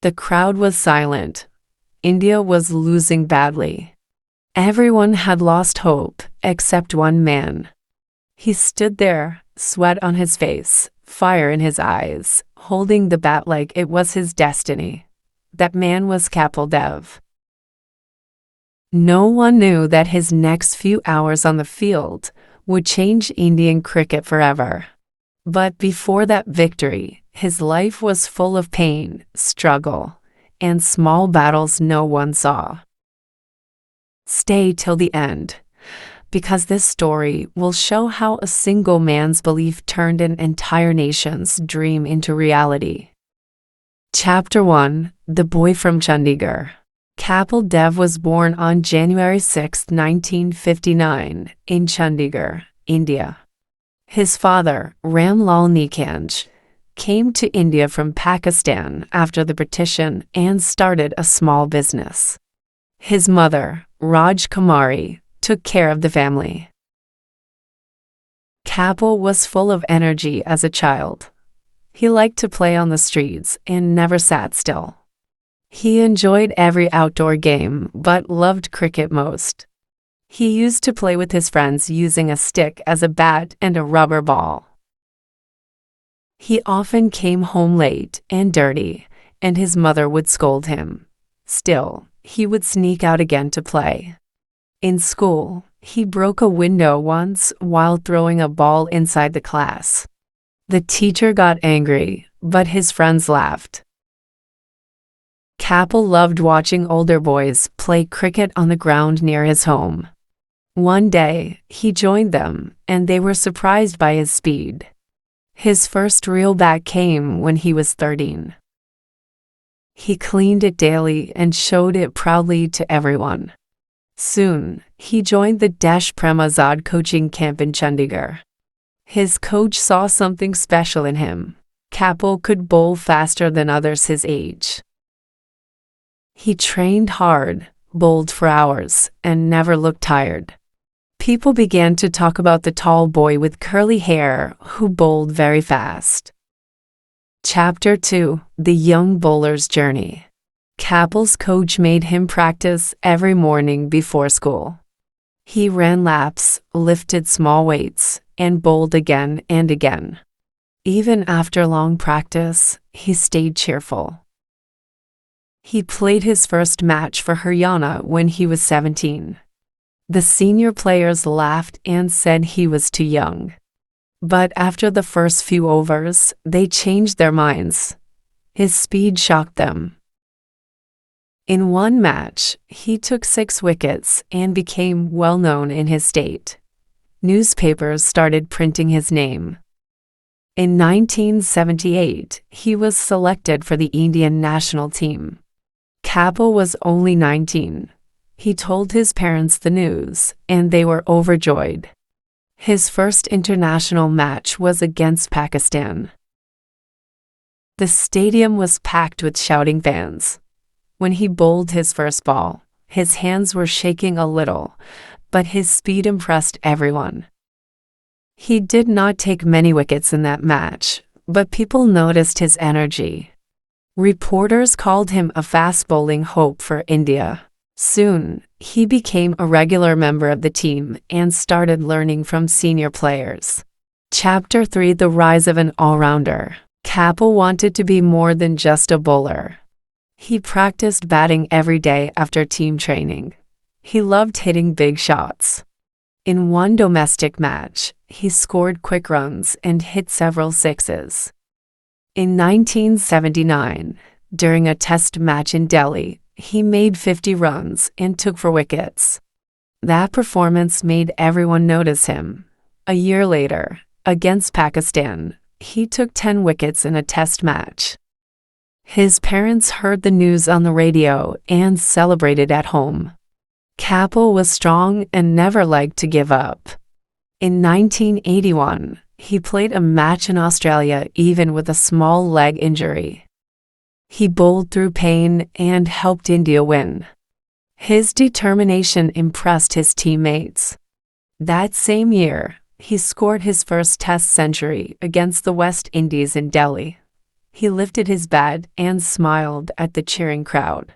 The crowd was silent. India was losing badly. Everyone had lost hope, except one man. He stood there, sweat on his face, fire in his eyes, holding the bat like it was his destiny. That man was Kapil Dev. No one knew that his next few hours on the field would change Indian cricket forever. But before that victory, his life was full of pain, struggle, and small battles no one saw. Stay till the end, because this story will show how a single man's belief turned an entire nation's dream into reality. Chapter 1: The Boy from Chandigarh. Kapil Dev was born on January 6, 1959, in Chandigarh, India. His father, Ram Lal Nikanj, came to India from Pakistan after the partition and started a small business. His mother, Raj Kumari, took care of the family. Kapil was full of energy as a child. He liked to play on the streets and never sat still. He enjoyed every outdoor game but loved cricket most. He used to play with his friends using a stick as a bat and a rubber ball. He often came home late and dirty, and his mother would scold him. Still, he would sneak out again to play. In school, he broke a window once while throwing a ball inside the class. The teacher got angry, but his friends laughed. Kapil loved watching older boys play cricket on the ground near his home. One day, he joined them, and they were surprised by his speed. His first real bat came when he was 13. He cleaned it daily and showed it proudly to everyone. Soon, he joined the Desh Prem Azad coaching camp in Chandigarh. His coach saw something special in him. Kapil could bowl faster than others his age. He trained hard, bowled for hours, and never looked tired. People began to talk about the tall boy with curly hair who bowled very fast. Chapter 2: The Young Bowler's Journey. Kapil's coach made him practice every morning before school. He ran laps, lifted small weights, and bowled again and again. Even after long practice, he stayed cheerful. He played his first match for Haryana when he was 17. The senior players laughed and said he was too young. But after the first few overs, they changed their minds. His speed shocked them. In one match, he took 6 wickets and became well known in his state. Newspapers started printing his name. In 1978, he was selected for the Indian national team. Kapil was only 19. He told his parents the news, and they were overjoyed. His first international match was against Pakistan. The stadium was packed with shouting fans. When he bowled his first ball, his hands were shaking a little, but his speed impressed everyone. He did not take many wickets in that match, but people noticed his energy. Reporters called him a fast-bowling hope for India. Soon, he became a regular member of the team and started learning from senior players. Chapter 3: The Rise of an All-Rounder. Kapil wanted to be more than just a bowler. He practiced batting every day after team training. He loved hitting big shots. In one domestic match, he scored quick runs and hit several sixes. In 1979, during a test match in Delhi, he made 50 runs and took 4 wickets. That performance made everyone notice him. A year later, against Pakistan, he took 10 wickets in a test match. His parents heard the news on the radio and celebrated at home. Kapil was strong and never liked to give up. In 1981, he played a match in Australia even with a small leg injury. He bowled through pain and helped India win. His determination impressed his teammates. That same year, he scored his first Test century against the West Indies in Delhi. He lifted his bat and smiled at the cheering crowd.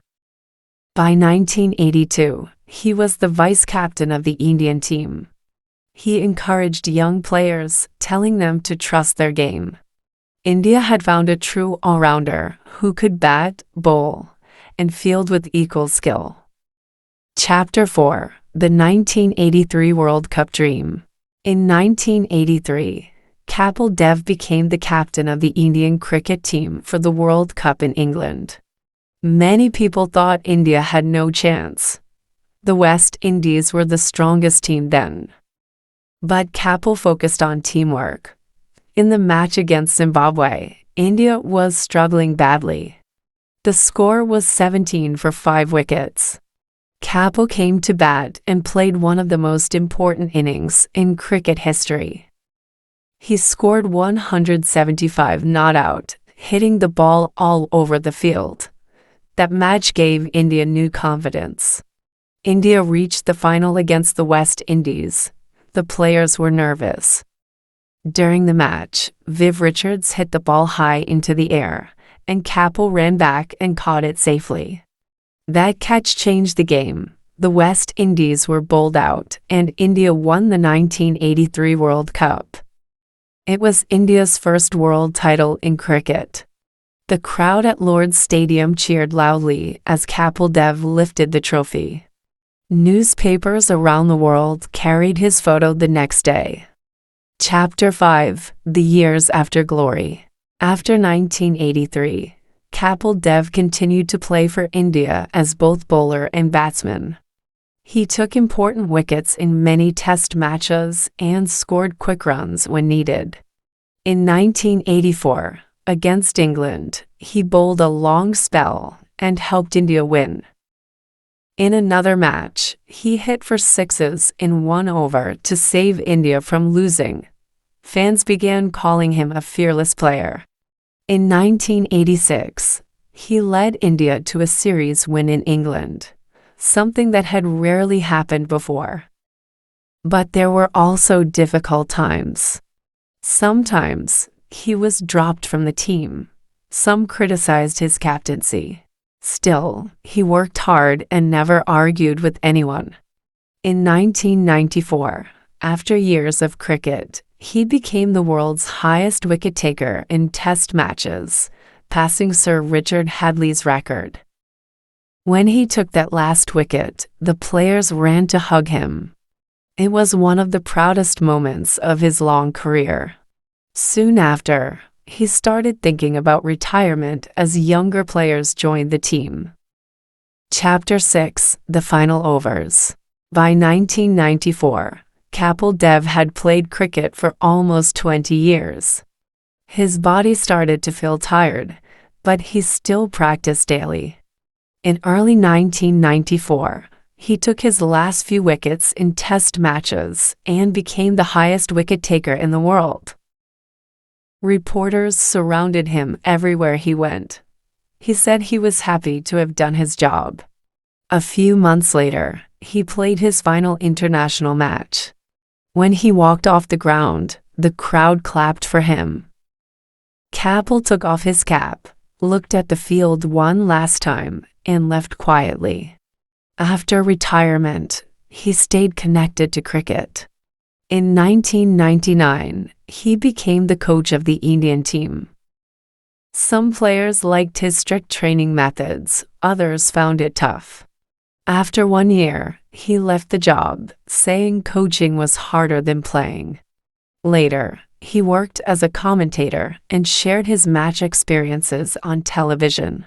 By 1982, he was the vice captain of the Indian team. He encouraged young players, telling them to trust their game. India had found a true all-rounder who could bat, bowl, and field with equal skill. Chapter 4: The 1983 World Cup Dream. In 1983, Kapil Dev became the captain of the Indian cricket team for the World Cup in England. Many people thought India had no chance. The West Indies were the strongest team then. But Kapil focused on teamwork. In the match against Zimbabwe, India was struggling badly. The score was 17 for 5 wickets. Kapil came to bat and played one of the most important innings in cricket history. He scored 175 not out, hitting the ball all over the field. That match gave India new confidence. India reached the final against the West Indies. The players were nervous. During the match, Viv Richards hit the ball high into the air, and Kapil ran back and caught it safely. That catch changed the game. The West Indies were bowled out, and India won the 1983 World Cup. It was India's first world title in cricket. The crowd at Lord's Stadium cheered loudly as Kapil Dev lifted the trophy. Newspapers around the world carried his photo the next day. Chapter 5: The Years After Glory. After 1983, Kapil Dev continued to play for India as both bowler and batsman. He took important wickets in many test matches and scored quick runs when needed. In 1984, against England, he bowled a long spell and helped India win. In another match, he hit for 6s in 1 over to save India from losing. Fans began calling him a fearless player. In 1986, he led India to a series win in England, something that had rarely happened before. But there were also difficult times. Sometimes, he was dropped from the team. Some criticized his captaincy. Still, he worked hard and never argued with anyone. In 1994, after years of cricket, he became the world's highest wicket-taker in test matches, passing Sir Richard Hadley's record. When he took that last wicket, the players ran to hug him. It was one of the proudest moments of his long career. Soon after, he started thinking about retirement as younger players joined the team. Chapter 6: The Final Overs. By 1994, Kapil Dev had played cricket for almost 20 years. His body started to feel tired, but he still practiced daily. In early 1994, he took his last few wickets in test matches and became the highest wicket-taker in the world. Reporters surrounded him everywhere he went. He said he was happy to have done his job. A few months later, he played his final international match. When he walked off the ground, the crowd clapped for him. Kapil took off his cap, looked at the field one last time, and left quietly. After retirement, he stayed connected to cricket. In 1999, he became the coach of the Indian team. Some players liked his strict training methods, others found it tough. After 1 year, he left the job, saying coaching was harder than playing. Later, he worked as a commentator and shared his match experiences on television.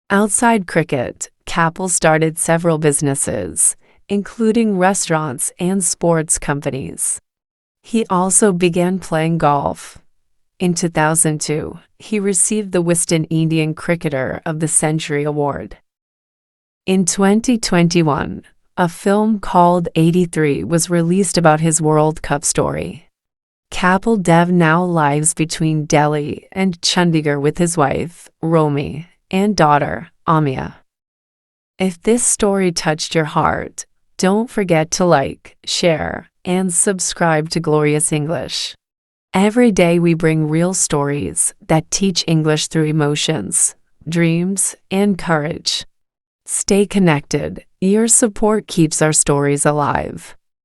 Outside cricket, Kapil started several businesses, including restaurants and sports companies. He also began playing golf. In 2002, he received the Wisden Indian Cricketer of the Century Award. In 2021, a film called 83 was released about his World Cup story. Kapil Dev now lives between Delhi and Chandigarh with his wife, Romi, and daughter, Amia. If this story touched your heart, don't forget to like, share, and subscribe to Glorious English. Every day we bring real stories that teach English through emotions, dreams, and courage. Stay connected. Your support keeps our stories alive.